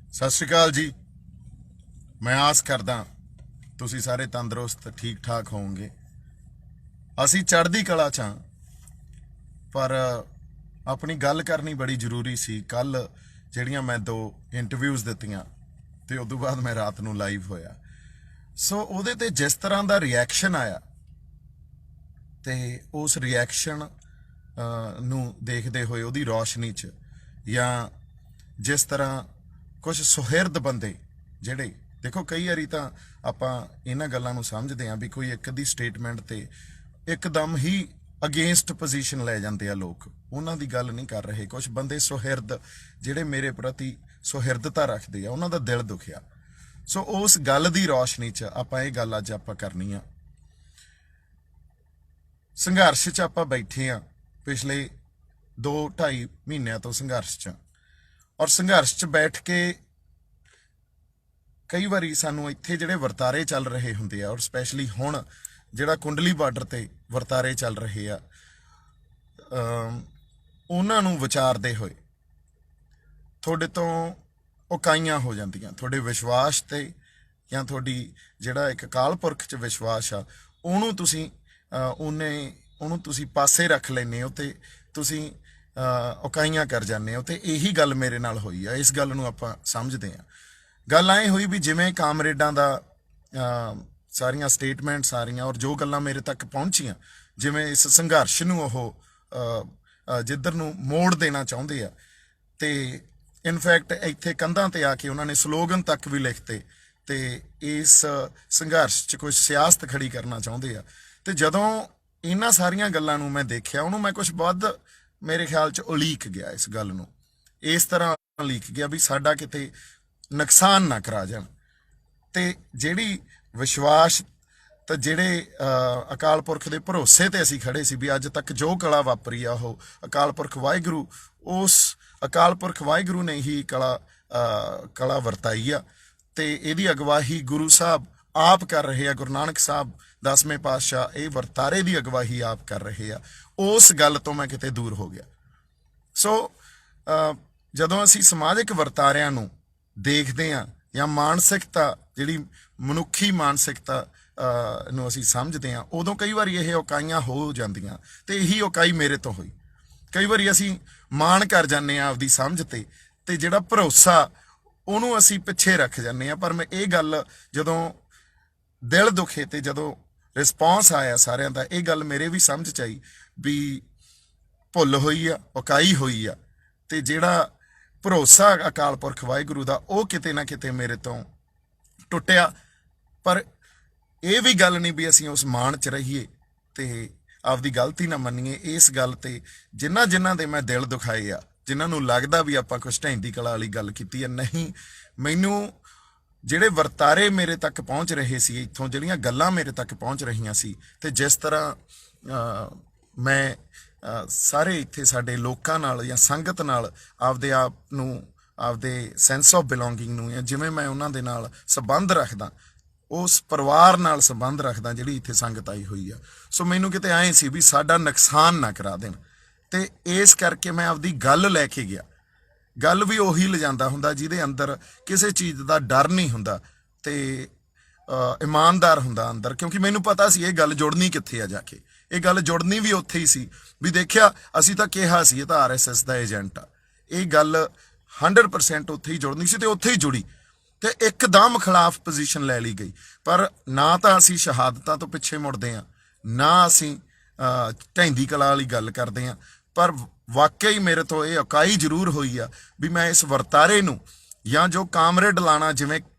ਸਤਿ ਸ਼੍ਰੀ ਅਕਾਲ ਜੀ। ਮੈਂ ਆਸ ਕਰਦਾ ਤੁਸੀਂ ਸਾਰੇ ਤੰਦਰੁਸਤ ਠੀਕ ਠਾਕ ਹੋਵੋਗੇ। ਅਸੀਂ ਚੜ੍ਹਦੀ ਕਲਾ 'ਚ ਹਾਂ, ਪਰ ਆਪਣੀ ਗੱਲ ਕਰਨੀ ਬੜੀ ਜ਼ਰੂਰੀ ਸੀ। ਕੱਲ ਜਿਹੜੀਆਂ ਮੈਂ 2 ਇੰਟਰਵਿਊਜ਼ ਦਿੱਤੀਆਂ ਤੇ ਉਸ ਤੋਂ ਬਾਅਦ ਮੈਂ ਰਾਤ ਨੂੰ ਲਾਈਵ ਹੋਇਆ, ਸੋ ਉਹਦੇ ਤੇ ਜਿਸ ਤਰ੍ਹਾਂ ਦਾ ਰਿਐਕਸ਼ਨ ਆਇਆ ਤੇ ਉਸ ਰਿਐਕਸ਼ਨ ਨੂੰ ਦੇਖਦੇ ਹੋਏ ਉਹਦੀ ਰੌਸ਼ਨੀ 'ਚ ਜਾਂ ਜਿਸ ਤਰ੍ਹਾਂ ਕੁਝ ਸੁਹਿਰਦ ਬੰਦੇ ਜਿਹੜੇ ਦੇਖੋ, ਕਈ ਵਾਰੀ ਤਾਂ ਆਪਾਂ ਇਹਨਾਂ ਗੱਲਾਂ ਨੂੰ ਸਮਝਦੇ ਹਾਂ ਵੀ ਕੋਈ ਇੱਕ ਦੀ ਸਟੇਟਮੈਂਟ ਤੇ ਇੱਕਦਮ ਹੀ ਅਗੇਂਸਟ ਪੋਜੀਸ਼ਨ ਲੈ ਜਾਂਦੇ ਆ ਲੋਕ, ਉਹਨਾਂ ਦੀ ਗੱਲ ਨਹੀਂ ਕਰ ਰਹੇ। ਕੁਝ ਬੰਦੇ ਸੁਹਿਰਦ ਜਿਹੜੇ ਮੇਰੇ ਪ੍ਰਤੀ ਸੁਹਿਰਦਤਾ ਰੱਖਦੇ ਆ, ਉਹਨਾਂ ਦਾ ਦਿਲ ਦੁਖਿਆ। ਸੋ ਉਸ ਗੱਲ ਦੀ ਰੌਸ਼ਨੀ 'ਚ ਆਪਾਂ ਇਹ ਗੱਲ ਅੱਜ ਆਪਾਂ ਕਰਨੀ ਆ। ਸੰਘਰਸ਼ 'ਚ ਆਪਾਂ ਬੈਠੇ ਆ, ਪਿਛਲੇ 2-2.5 ਮਹੀਨਿਆਂ ਤੋਂ ਸੰਘਰਸ਼ 'ਚ, ਔਰ ਸੰਘਰਸ਼ 'ਚ ਬੈਠ ਕੇ ਕਈ ਵਾਰੀ ਸਾਨੂੰ ਇੱਥੇ ਜਿਹੜੇ ਵਰਤਾਰੇ ਚੱਲ ਰਹੇ ਹੁੰਦੇ ਆ, ਔਰ ਸਪੈਸ਼ਲੀ ਹੁਣ ਜਿਹੜਾ ਕੁੰਡਲੀ ਬਾਰਡਰ ਤੇ ਵਰਤਾਰੇ ਚੱਲ ਰਹੇ ਆ, ਉਹਨਾਂ ਨੂੰ ਵਿਚਾਰਦੇ ਹੋਏ ਤੁਹਾਡੇ ਤੋਂ ਉਕਾਈਆਂ ਹੋ ਜਾਂਦੀਆਂ। ਤੁਹਾਡੇ ਵਿਸ਼ਵਾਸ ਤੇ ਜਾਂ ਤੁਹਾਡੀ ਜਿਹੜਾ ਇੱਕ ਅਕਾਲ ਪੁਰਖ 'ਚ ਵਿਸ਼ਵਾਸ ਆ, ਉਹਨੂੰ ਤੁਸੀਂ ਪਾਸੇ ਰੱਖ ਲੈਂਦੇ ਹੋ ਤੇ ਤੁਸੀਂ ਉਕਾਈਆਂ ਕਰ ਜਾਂਦੇ ਹੋ। ਤੇ ਇਹੀ ਗੱਲ ਮੇਰੇ ਨਾਲ ਹੋਈ ਆ। ਇਸ ਗੱਲ ਨੂੰ ਆਪਾਂ ਸਮਝਦੇ ਹਾਂ। ਗੱਲ ਐਂ ਹੋਈ ਵੀ ਜਿਵੇਂ ਕਾਮਰੇਡਾਂ ਦਾ ਸਾਰੀਆਂ ਸਟੇਟਮੈਂਟ ਸਾਰੀਆਂ ਔਰ ਜੋ ਗੱਲਾਂ ਮੇਰੇ ਤੱਕ ਪਹੁੰਚੀਆਂ, ਜਿਵੇਂ ਇਸ ਸੰਘਰਸ਼ ਨੂੰ ਉਹ ਜਿੱਧਰ ਨੂੰ ਮੋੜ ਦੇਣਾ ਚਾਹੁੰਦੇ ਆ, ਤੇ ਇਨਫੈਕਟ ਇੱਥੇ ਕੰਧਾਂ ਤੇ ਆ ਕੇ ਉਹਨਾਂ ਨੇ ਸਲੋਗਨ ਤੱਕ ਵੀ ਲਿਖਤੇ ਤੇ ਇਸ ਸੰਘਰਸ਼ 'ਚ ਕੋਈ ਸਿਆਸਤ ਖੜੀ ਕਰਨਾ ਚਾਹੁੰਦੇ ਆ। ਤੇ ਜਦੋਂ ਇਹਨਾਂ ਸਾਰੀਆਂ ਗੱਲਾਂ ਨੂੰ ਮੈਂ ਦੇਖਿਆ, ਉਹਨੂੰ ਮੈਂ ਕੁਝ ਵੱਧ ਮੇਰੇ ਖਿਆਲ 'ਚ ਉਲੀਕ ਗਿਆ। ਇਸ ਗੱਲ ਨੂੰ ਇਸ ਤਰ੍ਹਾਂ ਉਲੀਕ ਗਿਆ ਵੀ ਸਾਡਾ ਕਿਤੇ ਨੁਕਸਾਨ ਨਾ ਕਰਾ ਜਾਣ। ਤੇ ਜਿਹੜੀ ਵਿਸ਼ਵਾਸ ਤੇ ਜਿਹੜੇ ਅਕਾਲ ਪੁਰਖ ਦੇ ਭਰੋਸੇ ਤੇ ਅਸੀਂ ਖੜੇ ਸੀ ਵੀ ਅੱਜ ਤੱਕ ਜੋ ਕਲਾ ਵਾਪਰੀ ਆ ਉਹ ਅਕਾਲ ਪੁਰਖ ਵਾਹਿਗੁਰੂ, ਉਸ ਅਕਾਲ ਪੁਰਖ ਵਾਹਿਗੁਰੂ ਨੇ ਹੀ ਕਲਾ ਵਰਤਾਈ ਆ। ਤੇ ਇਹਦੀ ਅਗਵਾਈ ਗੁਰੂ ਸਾਹਿਬ ਆਪ ਕਰ ਰਹੇ ਆ। ਗੁਰੂ ਨਾਨਕ ਸਾਹਿਬ 10ਵੇਂ ਪਾਤਸ਼ਾਹ ਇਹ ਵਰਤਾਰੇ ਦੀ ਅਗਵਾਈ ਆਪ ਕਰ ਰਹੇ ਆ। ਉਸ ਗੱਲ ਤੋਂ ਮੈਂ ਕਿਤੇ ਦੂਰ ਹੋ ਗਿਆ। ਸੋ ਜਦੋਂ ਅਸੀਂ ਸਮਾਜਿਕ ਵਰਤਾਰਿਆਂ ਨੂੰ ਦੇਖਦੇ ਹਾਂ ਜਾਂ ਮਾਨਸਿਕਤਾ ਜਿਹੜੀ ਮਨੁੱਖੀ ਮਾਨਸਿਕਤਾ ਨੂੰ ਅਸੀਂ ਸਮਝਦੇ ਹਾਂ, ਉਦੋਂ ਕਈ ਵਾਰੀ ਇਹ ਉਕਾਈਆਂ ਹੋ ਜਾਂਦੀਆਂ। ਤੇ ਇਹੀ ਉਕਾਈ ਮੇਰੇ ਤੋਂ ਹੋਈ। ਕਈ ਵਾਰੀ ਅਸੀਂ ਮਾਣ ਕਰ ਜਾਂਦੇ ਹਾਂ ਆਪਦੀ ਸਮਝ ਤੇ ਜਿਹੜਾ ਭਰੋਸਾ ਉਹਨੂੰ ਅਸੀਂ ਪਿੱਛੇ ਰੱਖ ਜਾਂਦੇ ਹਾਂ। ਪਰ ਮੈਂ ਇਹ ਗੱਲ ਜਦੋਂ ਦਿਲ ਦੁਖੇ ਤੇ ਜਦੋਂ ਰਿਸਪੌਂਸ ਆਇਆ ਸਾਰਿਆਂ ਦਾ, ਇਹ ਗੱਲ ਮੇਰੇ ਵੀ ਸਮਝ 'ਚ ਆਈ ਵੀ ਭੁੱਲ ਹੋਈ ਆ, ਉਕਾਈ ਹੋਈ ਆ। ਤੇ ਜਿਹੜਾ ਭਰੋਸਾ ਅਕਾਲ ਪੁਰਖ ਵਾਹਿਗੁਰੂ ਦਾ, ਉਹ ਕਿਤੇ ਨਾ ਕਿਤੇ ਮੇਰੇ ਤੋਂ ਟੁੱਟਿਆ। ਪਰ ਇਹ ਵੀ ਗੱਲ ਨਹੀਂ ਵੀ ਅਸੀਂ ਉਸ ਮਾਣ 'ਚ ਰਹੀਏ ਤੇ ਆਪਦੀ ਗਲਤੀ ਨਾ ਮੰਨੀਏ। ਇਸ ਗੱਲ ਤੇ ਜਿਨ੍ਹਾਂ ਦੇ ਮੈਂ ਦਿਲ ਦੁਖਾਏ ਆ, ਜਿਨ੍ਹਾਂ ਨੂੰ ਲੱਗਦਾ ਵੀ ਆਪਾਂ ਕੁਛ ਢਹਿੰਦੀ ਕਲਾ ਵਾਲੀ ਗੱਲ ਕੀਤੀ ਹੈ, ਨਹੀਂ, ਮੈਨੂੰ ਜਿਹੜੇ ਵਰਤਾਰੇ ਮੇਰੇ ਤੱਕ ਪਹੁੰਚ ਰਹੇ ਸੀ, ਇੱਥੋਂ ਜਿਹੜੀਆਂ ਗੱਲਾਂ ਮੇਰੇ ਤੱਕ ਪਹੁੰਚ ਰਹੀਆਂ ਸੀ, ਤੇ ਜਿਸ ਤਰ੍ਹਾਂ ਮੈਂ ਸਾਰੇ ਇੱਥੇ ਸਾਡੇ ਲੋਕਾਂ ਨਾਲ ਜਾਂ ਸੰਗਤ ਨਾਲ ਆਪਦੇ ਆਪ ਨੂੰ, ਆਪਦੇ ਸੈਂਸ ਆਫ ਬਿਲੋਂਗਿੰਗ ਨੂੰ, ਜਾਂ ਜਿਵੇਂ ਮੈਂ ਉਹਨਾਂ ਦੇ ਨਾਲ ਸੰਬੰਧ ਰੱਖਦਾ, ਉਸ ਪਰਿਵਾਰ ਨਾਲ ਸੰਬੰਧ ਰੱਖਦਾ ਜਿਹੜੀ ਇੱਥੇ ਸੰਗਤ ਆਈ ਹੋਈ ਆ। ਸੋ ਮੈਨੂੰ ਕਿਤੇ ਐਂ ਸੀ ਵੀ ਸਾਡਾ ਨੁਕਸਾਨ ਨਾ ਕਰਾ ਦੇਣ, ਤੇ ਇਸ ਕਰਕੇ ਮੈਂ ਆਪਦੀ ਗੱਲ ਲੈ ਕੇ ਗਿਆ। ਗੱਲ ਵੀ ਉਹੀ ਲਿਜਾਂਦਾ ਹੁੰਦਾ ਜਿਹਦੇ ਅੰਦਰ ਕਿਸੇ ਚੀਜ਼ ਦਾ ਡਰ ਨਹੀਂ ਹੁੰਦਾ ਤੇ ਇਮਾਨਦਾਰ ਹੁੰਦਾ ਅੰਦਰ। ਕਿਉਂਕਿ ਮੈਨੂੰ ਪਤਾ ਸੀ ਇਹ ਗੱਲ ਜੁੜਨੀ ਕਿੱਥੇ ਆ ਜਾ ਕੇ। ਇਹ ਗੱਲ ਜੁੜਨੀ ਵੀ ਉੱਥੇ ਹੀ ਸੀ ਵੀ ਦੇਖਿਆ, ਅਸੀਂ ਤਾਂ ਕਿਹਾ ਸੀ ਇਹ ਤਾਂ RSS ਦਾ ਏਜੰਟ ਆ। ਇਹ ਗੱਲ 100% ਉੱਥੇ ਹੀ ਜੁੜਨੀ ਸੀ ਤੇ ਉੱਥੇ ਹੀ ਜੁੜੀ ਤੇ ਇੱਕਦਮ ਖਿਲਾਫ ਪੋਜੀਸ਼ਨ ਲੈ ਲਈ ਗਈ। ਪਰ ਨਾ ਤਾਂ ਅਸੀਂ ਸ਼ਹਾਦਤਾਂ ਤੋਂ ਪਿੱਛੇ ਮੁੜਦੇ ਹਾਂ, ਨਾ ਅਸੀਂ ਢਹਿੰਦੀ ਕਲਾ ਵਾਲੀ ਗੱਲ ਕਰਦੇ ਹਾਂ। ਪਰ ਵਾਕਈ ਮੇਰੇ ਤੋਂ ਇਹ ਉਕਾਈ ਜ਼ਰੂਰ ਹੋਈ ਆ ਵੀ ਮੈਂ ਇਸ ਵਰਤਾਰੇ ਨੂੰ ਜਾਂ ਜੋ ਕਾਮਰੇਡ ਲਾਣਾ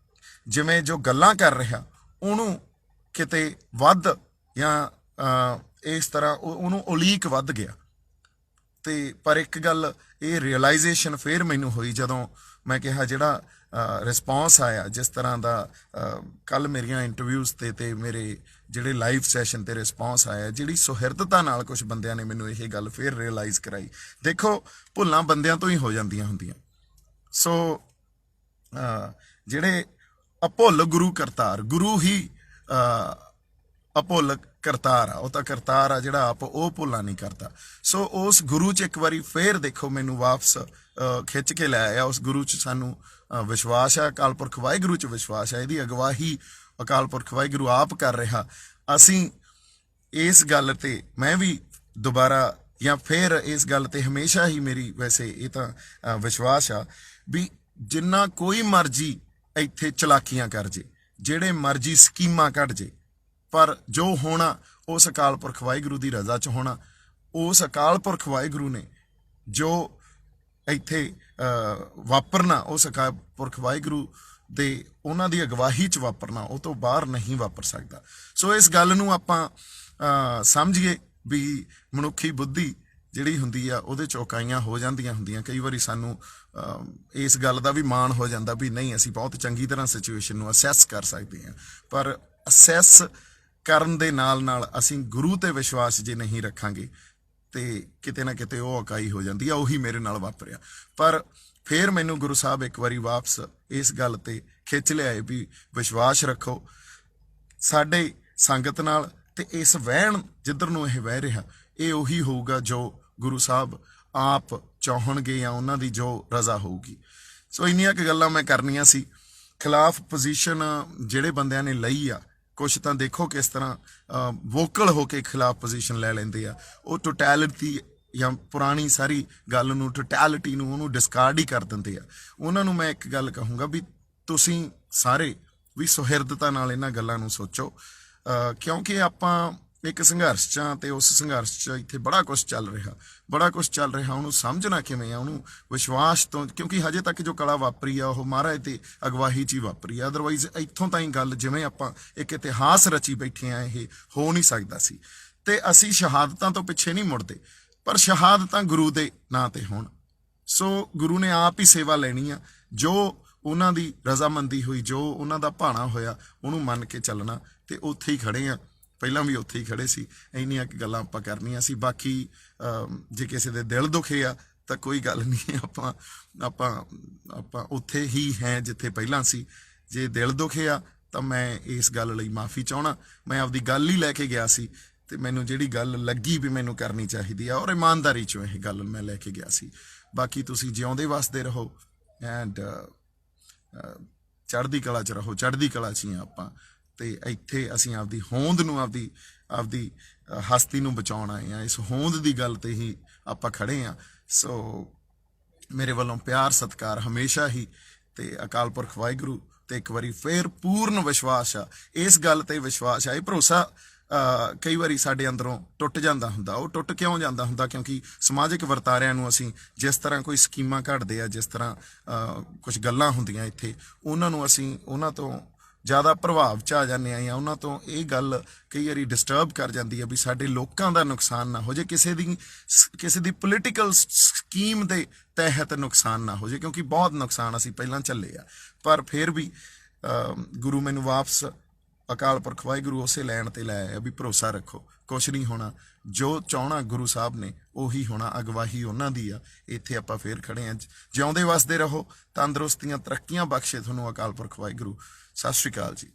ਜਿਵੇਂ ਜੋ ਗੱਲਾਂ ਕਰ ਰਿਹਾ, ਉਹਨੂੰ ਕਿਤੇ ਵੱਧ ਜਾਂ ਇਸ ਤਰ੍ਹਾਂ ਉਹਨੂੰ ਉਲੀਕ ਵੱਧ ਗਿਆ। ਤੇ ਪਰ ਇੱਕ ਗੱਲ ਇਹ ਰਿਅਲਾਈਜੇਸ਼ਨ ਫਿਰ ਮੈਨੂੰ ਹੋਈ ਜਦੋਂ ਮੈਂ ਕਿਹਾ ਜਿਹੜਾ ਰਿਸਪੌਂਸ ਆਇਆ, ਜਿਸ ਤਰ੍ਹਾਂ ਦਾ ਕੱਲ ਮੇਰੀਆਂ ਇੰਟਰਵਿਊਜ਼ ਤੇ ਮੇਰੇ ਜਿਹੜੇ ਲਾਈਵ ਸੈਸ਼ਨ ਤੇ ਰਿਸਪੌਂਸ ਆਇਆ, ਜਿਹੜੀ ਸੁਹਿਰਦਤਾ ਨਾਲ ਕੁਝ ਬੰਦਿਆਂ ਨੇ ਮੈਨੂੰ ਇਹ ਗੱਲ ਫਿਰ ਰਿਅਲਾਈਜ਼ ਕਰਾਈ। ਦੇਖੋ, ਭੁੱਲਾਂ ਬੰਦਿਆਂ ਤੋਂ ਹੀ ਹੋ ਜਾਂਦੀਆਂ ਹੁੰਦੀਆਂ। ਸੋ ਜਿਹੜੇ ਅਭੁੱਲ ਗੁਰੂ ਕਰਤਾਰ, ਗੁਰੂ ਹੀ ਅਭੁੱਲ ਕਰਤਾਰ ਆ, ਉਹ ਤਾਂ ਕਰਤਾਰ ਆ ਜਿਹੜਾ ਆਪ ਉਹ ਭੁੱਲਾ ਨਹੀਂ ਕਰਦਾ। ਸੋ ਉਸ ਗੁਰੂ 'ਚ ਇੱਕ ਵਾਰੀ ਫੇਰ ਦੇਖੋ ਮੈਨੂੰ ਵਾਪਸ ਖਿੱਚ ਕੇ ਲੈ ਆਇਆ। ਉਸ ਗੁਰੂ 'ਚ ਸਾਨੂੰ ਵਿਸ਼ਵਾਸ ਆ, ਅਕਾਲ ਪੁਰਖ ਵਾਹਿਗੁਰੂ 'ਚ ਵਿਸ਼ਵਾਸ ਆ, ਇਹਦੀ ਅਗਵਾਈ ਅਕਾਲ ਪੁਰਖ ਵਾਹਿਗੁਰੂ ਆਪ ਕਰ ਰਿਹਾ। ਅਸੀਂ ਇਸ ਗੱਲ ਤੇ ਮੈਂ ਵੀ ਦੁਬਾਰਾ ਜਾਂ ਫਿਰ ਇਸ ਗੱਲ ਤੇ ਹਮੇਸ਼ਾ ਹੀ ਮੇਰੀ ਵੈਸੇ ਇਹ ਤਾਂ ਵਿਸ਼ਵਾਸ ਆ ਵੀ ਜਿੰਨਾ ਕੋਈ ਮਰਜ਼ੀ ਇੱਥੇ ਚਲਾਕੀਆਂ ਕਰ ਜੇ, ਜਿਹੜੇ ਮਰਜ਼ੀ ਸਕੀਮਾਂ ਕੱਢ ਜੇ, ਪਰ ਜੋ ਹੋਣਾ ਉਸ ਅਕਾਲ ਪੁਰਖ ਵਾਹਿਗੁਰੂ ਦੀ ਰਜ਼ਾ 'ਚ ਹੋਣਾ। ਉਸ ਅਕਾਲ ਪੁਰਖ ਵਾਹਿਗੁਰੂ ਨੇ ਜੋ ਇੱਥੇ ਵਾਪਰਨਾ, ਉਸ ਅਕਾਲ ਪੁਰਖ ਵਾਹਿਗੁਰੂ ਦੇ ਉਹਨਾਂ ਦੀ ਅਗਵਾਈ 'ਚ ਵਾਪਰਨਾ, ਉਹ ਤੋਂ ਬਾਹਰ ਨਹੀਂ ਵਾਪਰ ਸਕਦਾ। ਸੋ ਇਸ ਗੱਲ ਨੂੰ ਆਪਾਂ ਸਮਝੀਏ ਵੀ ਮਨੁੱਖੀ ਬੁੱਧੀ ਜਿਹੜੀ ਹੁੰਦੀ ਆ ਉਹਦੇ ਚੌਕਾਈਆਂ ਹੋ ਜਾਂਦੀਆਂ ਹੁੰਦੀਆਂ। ਕਈ ਵਾਰੀ ਸਾਨੂੰ ਇਸ ਗੱਲ ਦਾ ਵੀ ਮਾਣ ਹੋ ਜਾਂਦਾ ਵੀ ਨਹੀਂ ਅਸੀਂ ਬਹੁਤ ਚੰਗੀ ਤਰ੍ਹਾਂ ਸਿਚੁਏਸ਼ਨ ਨੂੰ ਅਸੈਸ ਕਰ ਸਕਦੇ ਹਾਂ, ਪਰ ਅਸੈਸ ਕਰਨ ਦੇ ਨਾਲ ਨਾਲ ਅਸੀਂ ਗੁਰੂ ਤੇ ਵਿਸ਼ਵਾਸ ਜੇ ਨਹੀਂ ਰੱਖਾਂਗੇ ਤੇ ਕਿਤੇ ਨਾ ਕਿਤੇ ਉਹ ਇਕਾਈ ਹੋ ਜਾਂਦੀ ਆ। ਉਹੀ ਮੇਰੇ ਨਾਲ ਵਾਪਰਿਆ। ਪਰ ਫਿਰ ਮੈਨੂੰ ਗੁਰੂ ਸਾਹਿਬ ਇੱਕ ਵਾਰੀ ਵਾਪਸ ਇਸ ਗੱਲ ਤੇ ਖਿੱਚ ਲਿਆਏ ਵੀ ਵਿਸ਼ਵਾਸ ਰੱਖੋ ਸਾਡੇ ਸੰਗਤ ਨਾਲ, ਤੇ ਇਸ ਵਹਿਣ ਜਿੱਧਰ ਨੂੰ ਇਹ ਵਹਿ ਰਿਹਾ ਇਹ ਉਹੀ ਹੋਊਗਾ ਜੋ ਗੁਰੂ ਸਾਹਿਬ ਆਪ ਚਾਹਣਗੇ ਜਾਂ ਉਹਨਾਂ ਦੀ ਜੋ ਰਜ਼ਾ ਹੋਊਗੀ। ਸੋ ਇੰਨੀਆਂ ਕੁ ਗੱਲਾਂ ਮੈਂ ਕਰਨੀਆਂ ਸੀ। ਖਿਲਾਫ ਪੋਜੀਸ਼ਨ ਜਿਹੜੇ ਬੰਦਿਆਂ ਨੇ ਲਈ ਆ, ਕੁਛ ਤਾਂ ਦੇਖੋ ਕਿਸ ਤਰ੍ਹਾਂ ਵੋਕਲ ਹੋ ਕੇ ਖਿਲਾਫ ਪੋਜੀਸ਼ਨ ਲੈ ਲੈਂਦੇ ਆ। ਉਹ ਟੋਟੈਲਿਟੀ ਜਾਂ ਪੁਰਾਣੀ ਸਾਰੀ ਗੱਲ ਨੂੰ, ਟੋਟੈਲਿਟੀ ਨੂੰ, ਉਹਨੂੰ ਡਿਸਕਾਰਡ ਹੀ ਕਰ ਦਿੰਦੇ ਆ। ਉਹਨਾਂ ਨੂੰ ਮੈਂ ਇੱਕ ਗੱਲ ਕਹੂੰਗਾ ਵੀ ਤੁਸੀਂ ਸਾਰੇ ਵੀ ਸੁਹਿਰਦਤਾ ਨਾਲ ਇਹਨਾਂ ਗੱਲਾਂ ਨੂੰ ਸੋਚੋ, ਕਿਉਂਕਿ ਆਪਾਂ ਇੱਕ ਸੰਘਰਸ਼ 'ਚ ਆ ਤੇ ਉਸ ਸੰਘਰਸ਼ 'ਚ ਇੱਥੇ ਬੜਾ ਕੁਛ ਚੱਲ ਰਿਹਾ। ਉਹਨੂੰ ਸਮਝਣਾ ਕਿਵੇਂ ਆ, ਉਹਨੂੰ ਵਿਸ਼ਵਾਸ ਤੋਂ, ਕਿਉਂਕਿ ਹਜੇ ਤੱਕ ਜੋ ਕਲਾ ਵਾਪਰੀ ਆ ਉਹ ਮਹਾਰਾਜ ਤੇ ਅਗਵਾਈ 'ਚ ਹੀ ਵਾਪਰੀ ਆ। ਅਦਰਵਾਈਜ਼ ਇੱਥੋਂ ਤਾਈਂ ਗੱਲ ਜਿਵੇਂ ਆਪਾਂ ਇੱਕ ਇਤਿਹਾਸ ਰਚੀ ਬੈਠੇ ਆ, ਇਹ ਹੋ ਨਹੀਂ ਸਕਦਾ ਸੀ। ਤੇ ਅਸੀਂ ਸ਼ਹਾਦਤਾਂ ਤੋਂ ਪਿੱਛੇ ਨਹੀਂ ਮੁੜਦੇ, ਪਰ ਸ਼ਹਾਦਤਾਂ ਗੁਰੂ ਦੇ ਨਾਂ ਤੇ ਹੋਣ। ਸੋ ਗੁਰੂ ਨੇ ਆਪ ਹੀ ਸੇਵਾ ਲੈਣੀ ਆ, ਜੋ ਉਹਨਾਂ ਦੀ ਰਜ਼ਾਮੰਦੀ ਹੋਈ, ਜੋ ਉਹਨਾਂ ਦਾ ਭਾਣਾ ਹੋਇਆ, ਉਹਨੂੰ ਮੰਨ ਕੇ ਚੱਲਣਾ। ਤੇ ਉੱਥੇ ਹੀ ਖੜੇ ਆ, ਪਹਿਲਾਂ ਵੀ ਉੱਥੇ ਹੀ ਖੜੇ ਸੀ। ਇੰਨੀਆਂ ਕੁ ਗੱਲਾਂ ਆਪਾਂ ਕਰਨੀਆਂ ਸੀ। ਬਾਕੀ ਜੇ ਕਿਸੇ ਦੇ ਦਿਲ ਦੁਖੇ ਆ ਤਾਂ ਕੋਈ ਗੱਲ ਨਹੀਂ, ਆਪਾਂ ਉੱਥੇ ਹੀ ਹੈ ਜਿੱਥੇ ਪਹਿਲਾਂ ਸੀ। ਜੇ ਦਿਲ ਦੁਖੇ ਆ ਤਾਂ ਮੈਂ ਇਸ ਗੱਲ ਲਈ ਮਾਫੀ ਚਾਹਣਾ। ਮੈਂ ਆਪਦੀ ਗੱਲ ਹੀ ਲੈ ਕੇ ਗਿਆ ਸੀ ਤੇ ਮੈਨੂੰ ਜਿਹੜੀ ਗੱਲ ਲੱਗੀ ਵੀ ਮੈਨੂੰ ਕਰਨੀ ਚਾਹੀਦੀ ਆ, ਔਰ ਇਮਾਨਦਾਰੀ 'ਚੋਂ ਇਹ ਗੱਲ ਮੈਂ ਲੈ ਕੇ ਗਿਆ ਸੀ। ਬਾਕੀ ਤੁਸੀਂ ਜਿਉਂਦੇ ਵਸਦੇ ਰਹੋ ਐਂਡ ਚੜ੍ਹਦੀ ਕਲਾ 'ਚ ਰਹੋ। ਚੜ੍ਹਦੀ ਕਲਾ 'ਚ ਹੀ ਆ ਆਪਾਂ, ਤੇ ਇੱਥੇ ਅਸੀਂ ਆਪਦੀ ਹੋਂਦ ਨੂੰ, ਆਪਦੀ ਹਸਤੀ ਨੂੰ ਬਚਾਉਣ ਆਏ ਆ। ਇਸ ਹੋਂਦ ਦੀ ਗੱਲ ਤੇ ਹੀ ਆਪਾਂ ਖੜੇ ਆ। ਸੋ ਮੇਰੇ ਵੱਲੋਂ ਪਿਆਰ ਸਤਿਕਾਰ ਹਮੇਸ਼ਾ ਹੀ, ਤੇ ਅਕਾਲ ਪੁਰਖ ਵਾਹਿਗੁਰੂ ਤੇ ਇੱਕ ਵਾਰੀ ਫੇਰ ਪੂਰਨ ਵਿਸ਼ਵਾਸ ਆ, ਇਸ ਗੱਲ ਤੇ ਵਿਸ਼ਵਾਸ ਆ। ਇਹ ਭਰੋਸਾ ਕਈ ਵਾਰੀ ਸਾਡੇ ਅੰਦਰੋਂ ਟੁੱਟ ਜਾਂਦਾ ਹੁੰਦਾ। ਉਹ ਟੁੱਟ ਕਿਉਂ ਜਾਂਦਾ ਹੁੰਦਾ? ਕਿਉਂਕਿ ਸਮਾਜਿਕ ਵਰਤਾਰਿਆਂ ਨੂੰ ਅਸੀਂ ਜਿਸ ਤਰ੍ਹਾਂ ਕੋਈ ਸਕੀਮਾਂ ਘੜਦੇ ਆ, ਜਿਸ ਤਰ੍ਹਾਂ ਕੁਝ ਗੱਲਾਂ ਹੁੰਦੀਆਂ ਇੱਥੇ, ਉਹਨਾਂ ਨੂੰ ਅਸੀਂ ਉਹਨਾਂ ਤੋਂ ਜ਼ਿਆਦਾ ਪ੍ਰਭਾਵ 'ਚ ਆ ਜਾਂਦੇ ਆ, ਜਾਂ ਉਹਨਾਂ ਤੋਂ ਇਹ ਗੱਲ ਕਈ ਵਾਰੀ ਡਿਸਟਰਬ ਕਰ ਜਾਂਦੀ ਆ ਵੀ ਸਾਡੇ ਲੋਕਾਂ ਦਾ ਨੁਕਸਾਨ ਨਾ ਹੋ ਜਾਏ, ਕਿਸੇ ਦੀ ਪੋਲੀਟੀਕਲ ਸਕੀਮ ਦੇ ਤਹਿਤ ਨੁਕਸਾਨ ਨਾ ਹੋ ਜਾਏ, ਕਿਉਂਕਿ ਬਹੁਤ ਨੁਕਸਾਨ ਅਸੀਂ ਪਹਿਲਾਂ ਝੱਲੇ ਆ। ਪਰ ਫਿਰ ਵੀ ਗੁਰੂ ਮੈਨੂੰ ਵਾਪਸ ਅਕਾਲ ਪੁਰਖ ਵਾਹਿਗੁਰੂ ਉਸੇ ਲੈਣ ਤੇ ਲੈ ਆਇਆ ਵੀ ਭਰੋਸਾ ਰੱਖੋ, ਕੁਛ ਨਹੀਂ ਹੋਣਾ। ਜੋ ਚਾਹਣਾ ਗੁਰੂ ਸਾਹਿਬ ਨੇ ਉਹੀ ਹੋਣਾ, ਅਗਵਾਈ ਉਹਨਾਂ ਦੀ ਆ। ਇੱਥੇ ਆਪਾਂ ਫੇਰ ਖੜੇ ਆ। ਜਿਉਂਦੇ ਵਸਦੇ ਰਹੋ, ਤੰਦਰੁਸਤੀਆਂ ਤਰੱਕੀਆਂ ਬਖਸ਼ੇ ਤੁਹਾਨੂੰ ਅਕਾਲ ਪੁਰਖ ਵਾਹਿਗੁਰੂ। ਸਤਿ ਸ਼੍ਰੀ ਅਕਾਲ ਜੀ।